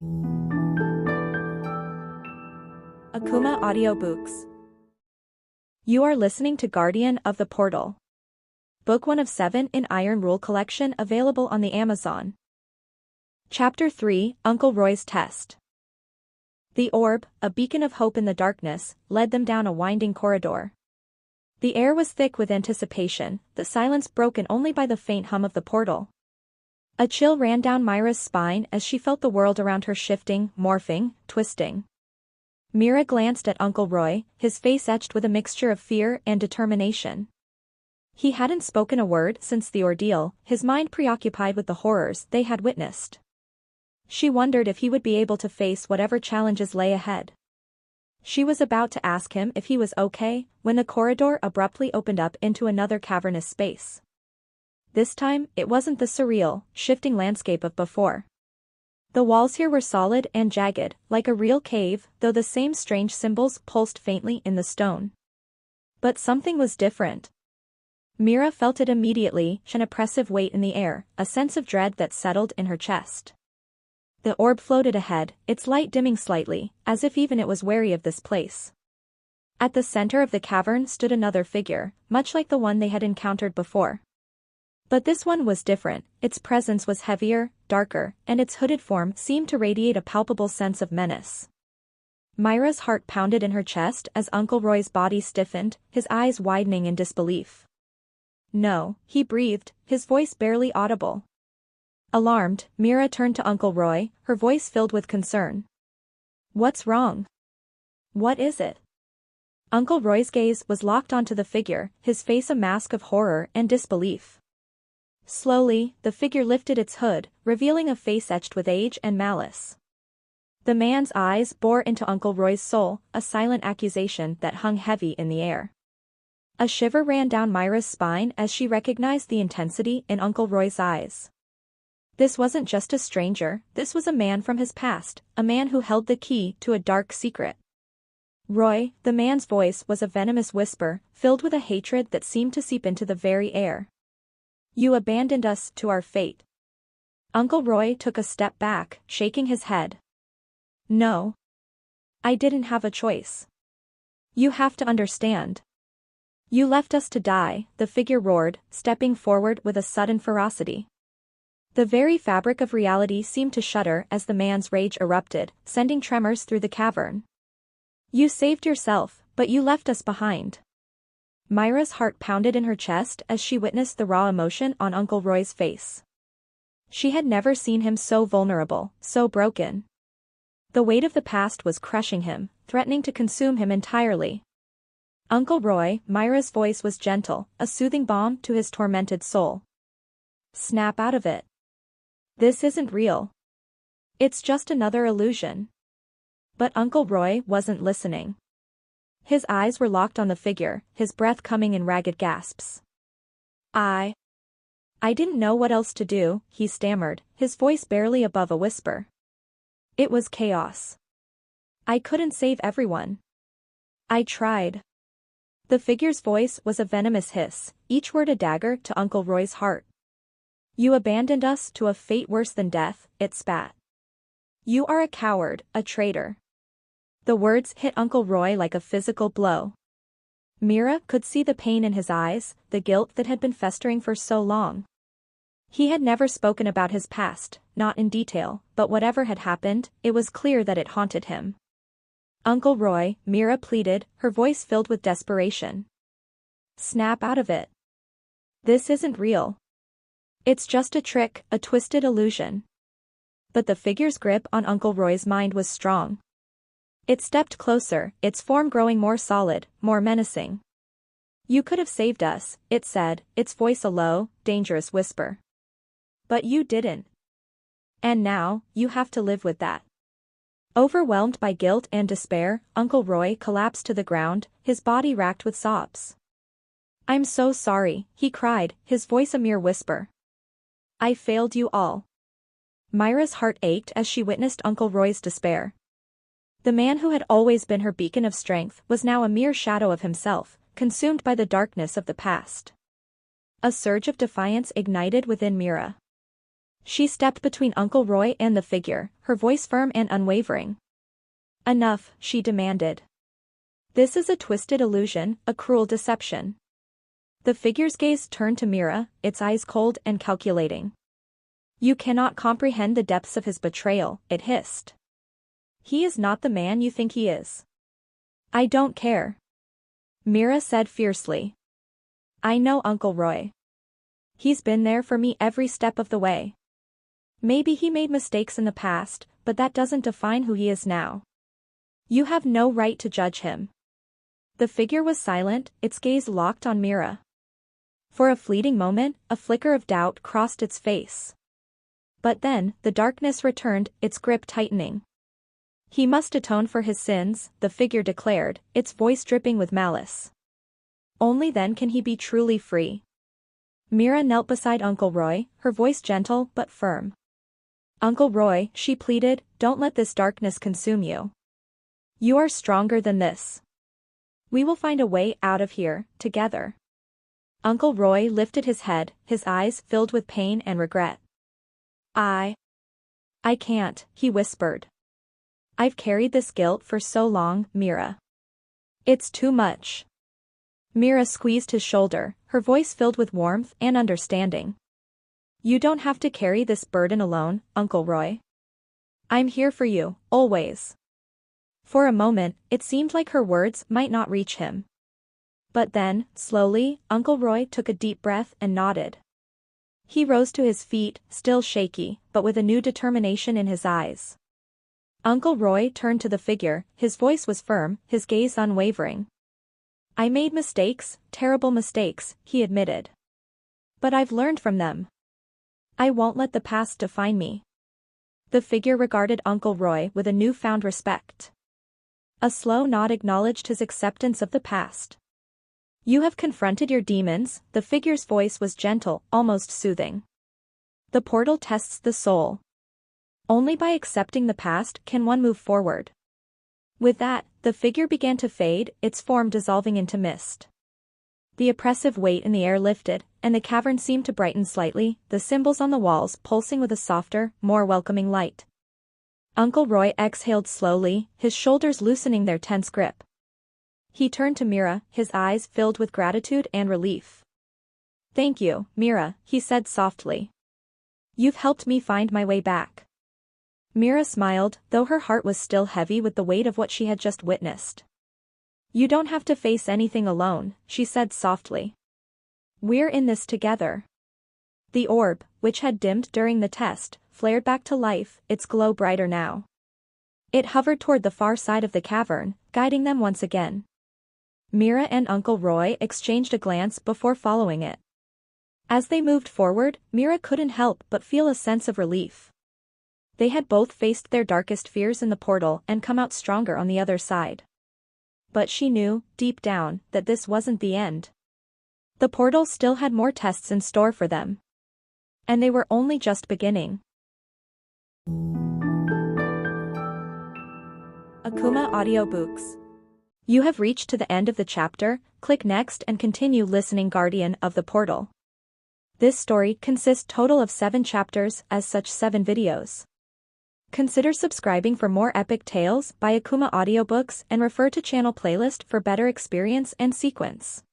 Akumah Audiobooks. You are listening to Guardian of the Portal. Book 1 of 7 in Iron Rule Collection, available on the Amazon. Chapter 3, Uncle Roy's Test. The orb, a beacon of hope in the darkness, led them down a winding corridor. The air was thick with anticipation, the silence broken only by the faint hum of the portal. A chill ran down Mira's spine as she felt the world around her shifting, morphing, twisting. Mira glanced at Uncle Roy, his face etched with a mixture of fear and determination. He hadn't spoken a word since the ordeal, his mind preoccupied with the horrors they had witnessed. She wondered if he would be able to face whatever challenges lay ahead. She was about to ask him if he was okay, when the corridor abruptly opened up into another cavernous space. This time, it wasn't the surreal, shifting landscape of before. The walls here were solid and jagged, like a real cave, though the same strange symbols pulsed faintly in the stone. But something was different. Mira felt it immediately, an oppressive weight in the air, a sense of dread that settled in her chest. The orb floated ahead, its light dimming slightly, as if even it was wary of this place. At the center of the cavern stood another figure, much like the one they had encountered before. But this one was different, its presence was heavier, darker, and its hooded form seemed to radiate a palpable sense of menace. Mira's heart pounded in her chest as Uncle Roy's body stiffened, his eyes widening in disbelief. "No," he breathed, his voice barely audible. Alarmed, Mira turned to Uncle Roy, her voice filled with concern. "What's wrong? What is it?" Uncle Roy's gaze was locked onto the figure, his face a mask of horror and disbelief. Slowly, the figure lifted its hood, revealing a face etched with age and malice. The man's eyes bore into Uncle Roy's soul, a silent accusation that hung heavy in the air. A shiver ran down Mira's spine as she recognized the intensity in Uncle Roy's eyes. This wasn't just a stranger, this was a man from his past, a man who held the key to a dark secret. "Roy," the man's voice was a venomous whisper, filled with a hatred that seemed to seep into the very air. "You abandoned us to our fate." Uncle Roy took a step back, shaking his head. "No. I didn't have a choice. You have to understand. You left us to die," the figure roared, stepping forward with a sudden ferocity. The very fabric of reality seemed to shudder as the man's rage erupted, sending tremors through the cavern. "You saved yourself, but you left us behind." Mira's heart pounded in her chest as she witnessed the raw emotion on Uncle Roy's face. She had never seen him so vulnerable, so broken. The weight of the past was crushing him, threatening to consume him entirely. "Uncle Roy," Mira's voice was gentle, a soothing balm to his tormented soul. "Snap out of it. This isn't real. It's just another illusion." But Uncle Roy wasn't listening. His eyes were locked on the figure, his breath coming in ragged gasps. I didn't know what else to do," he stammered, his voice barely above a whisper. "It was chaos. I couldn't save everyone. I tried." The figure's voice was a venomous hiss, each word a dagger to Uncle Roy's heart. "You abandoned us to a fate worse than death," it spat. "You are a coward, a traitor." The words hit Uncle Roy like a physical blow. Mira could see the pain in his eyes, the guilt that had been festering for so long. He had never spoken about his past, not in detail, but whatever had happened, it was clear that it haunted him. "Uncle Roy," Mira pleaded, her voice filled with desperation. "Snap out of it. This isn't real. It's just a trick, a twisted illusion." But the figure's grip on Uncle Roy's mind was strong. It stepped closer, its form growing more solid, more menacing. "You could have saved us," it said, its voice a low, dangerous whisper. "But you didn't. And now, you have to live with that." Overwhelmed by guilt and despair, Uncle Roy collapsed to the ground, his body racked with sobs. "I'm so sorry," he cried, his voice a mere whisper. "I failed you all." Mira's heart ached as she witnessed Uncle Roy's despair. The man who had always been her beacon of strength was now a mere shadow of himself, consumed by the darkness of the past. A surge of defiance ignited within Mira. She stepped between Uncle Roy and the figure, her voice firm and unwavering. Enough, she demanded. This is a twisted illusion, a cruel deception. The figure's gaze turned to Mira, its eyes cold and calculating. You cannot comprehend the depths of his betrayal, it hissed. He is not the man you think he is. I don't care. Mira said fiercely. I know Uncle Roy. He's been there for me every step of the way. Maybe he made mistakes in the past, but that doesn't define who he is now. You have no right to judge him. The figure was silent, its gaze locked on Mira. For a fleeting moment, a flicker of doubt crossed its face. But then, the darkness returned, its grip tightening. He must atone for his sins, the figure declared, its voice dripping with malice. Only then can he be truly free. Mira knelt beside Uncle Roy, her voice gentle but firm. Uncle Roy, she pleaded, don't let this darkness consume you. You are stronger than this. We will find a way out of here, together. Uncle Roy lifted his head, his eyes filled with pain and regret. I can't, he whispered. I've carried this guilt for so long, Mira. It's too much. Mira squeezed his shoulder, her voice filled with warmth and understanding. You don't have to carry this burden alone, Uncle Roy. I'm here for you, always. For a moment, it seemed like her words might not reach him. But then, slowly, Uncle Roy took a deep breath and nodded. He rose to his feet, still shaky, but with a new determination in his eyes. Uncle Roy turned to the figure, his voice was firm, his gaze unwavering. I made mistakes, terrible mistakes, he admitted. But I've learned from them. I won't let the past define me. The figure regarded Uncle Roy with a newfound respect. A slow nod acknowledged his acceptance of the past. You have confronted your demons, the figure's voice was gentle, almost soothing. The portal tests the soul. Only by accepting the past can one move forward. With that, the figure began to fade, its form dissolving into mist. The oppressive weight in the air lifted, and the cavern seemed to brighten slightly, the symbols on the walls pulsing with a softer, more welcoming light. Uncle Roy exhaled slowly, his shoulders loosening their tense grip. He turned to Mira, his eyes filled with gratitude and relief. Thank you, Mira, he said softly. You've helped me find my way back. Mira smiled, though her heart was still heavy with the weight of what she had just witnessed. You don't have to face anything alone, she said softly. We're in this together. The orb, which had dimmed during the test, flared back to life, its glow brighter now. It hovered toward the far side of the cavern, guiding them once again. Mira and Uncle Roy exchanged a glance before following it. As they moved forward, Mira couldn't help but feel a sense of relief. They had both faced their darkest fears in the portal and come out stronger on the other side. But she knew, deep down, that this wasn't the end. The portal still had more tests in store for them. And they were only just beginning. Akumah Audiobooks. You have reached to the end of the chapter, click next and continue listening, Guardian of the Portal. This story consists total of 7 chapters, as such 7 videos. Consider subscribing for more epic tales by Akumah Audiobooks and refer to channel playlist for better experience and sequence.